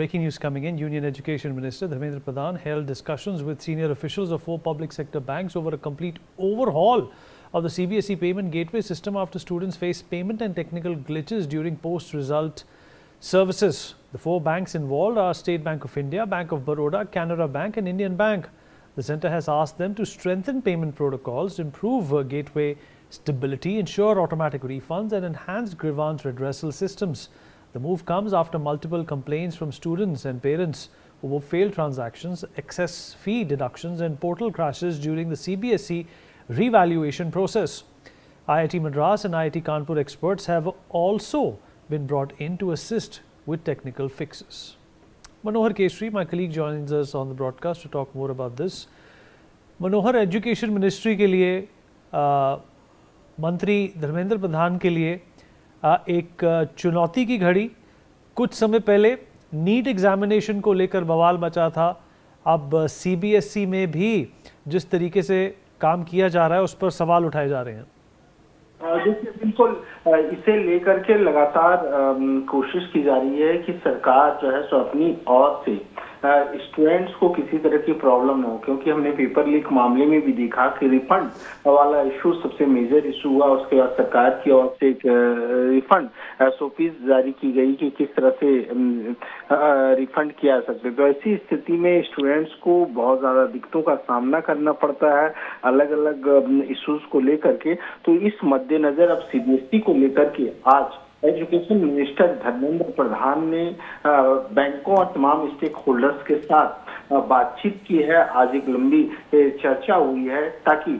Breaking news coming in, Union Education Minister Dharmendra Pradhan held discussions with senior officials of 4 public sector banks over a complete overhaul of the CBSE payment gateway system after students faced payment and technical glitches during post-result services. The 4 banks involved are State Bank of India, Bank of Baroda, Canara Bank and Indian Bank. The centre has asked them to strengthen payment protocols, improve gateway stability, ensure automatic refunds and enhance grievance redressal systems. The move comes after multiple complaints from students and parents over failed transactions, excess fee deductions and portal crashes during the CBSE revaluation process. IIT Madras and IIT Kanpur experts have also been brought in to assist with technical fixes. Manohar Kesri, my colleague, joins us on the broadcast to talk more about this. Manohar, Education Ministry के लिए मंत्री धर्मेंद्र प्रधान के लिए एक चुनौती की घड़ी। कुछ समय पहले नीट एग्जामिनेशन को लेकर बवाल मचा था। अब सीबीएसई में भी जिस तरीके से काम किया जा रहा है उस पर सवाल उठाए जा रहे हैं। देखिए, बिल्कुल इसे लेकर के लगातार कोशिश की जा रही है कि सरकार जो है सो अपनी ओर से स्टूडेंट्स को किसी तरह की प्रॉब्लम ना हो, क्योंकि हमने पेपर लीक मामले में भी देखा कि रिफंड वाला इशू सबसे मेजर इशू हुआ। उसके बाद सरकार की ओर से एक रिफंड एसओपीज जारी की गई कि किस तरह से रिफंड किया जा सकता है। तो ऐसी स्थिति में स्टूडेंट्स को बहुत ज्यादा दिक्कतों का सामना करना पड़ता है अलग अलग इश्यूज को लेकर के। तो इस मद्देनजर अब सीबीएसई को लेकर के आज एजुकेशन मिनिस्टर धर्मेंद्र प्रधान ने बैंकों और तमाम स्टेक होल्डर्स के साथ बातचीत की है। आज एक लंबी चर्चा हुई है ताकि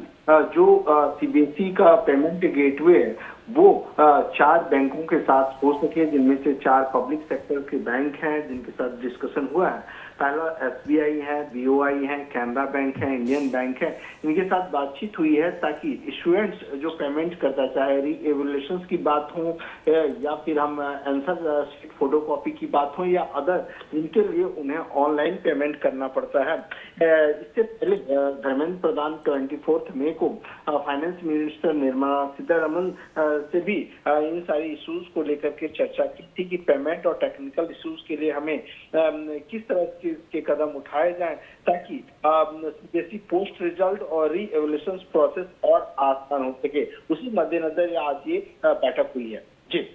जो सीबीएसई का पेमेंट गेटवे है वो 4 बैंकों के साथ हो सके, जिनमें से 4 पब्लिक सेक्टर के बैंक हैं जिनके साथ डिस्कशन हुआ है। पहला एसबीआई है, बीओआई है, कैनरा बैंक है, इंडियन बैंक है, इनके साथ बातचीत हुई है ताकि स्टूडेंट्स जो पेमेंट करता, चाहे री एवोल्यूशन की बात हो या फिर हम आंसर शीट फोटोकॉपी की बात हो या अदर, जिनके लिए उन्हें ऑनलाइन पेमेंट करना पड़ता है। इससे पहले धर्मेंद्र प्रधान 24 मई को फाइनेंस मिनिस्टर निर्मला सीतारमण से भी इन सारी इश्यूज को लेकर के चर्चा की थी कि पेमेंट और टेक्निकल इश्यूज के लिए हमें किस तरह के कदम उठाए जाएं ताकि सीबीएसई पोस्ट रिजल्ट और री एवोल्यूशन प्रोसेस और आसान हो सके। उसी मद्देनजर आज ये बैठक हुई है। जी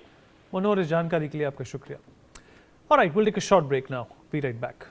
मनोहर, इस जानकारी के लिए आपका शुक्रिया। Alright, will take a short break now, be right back.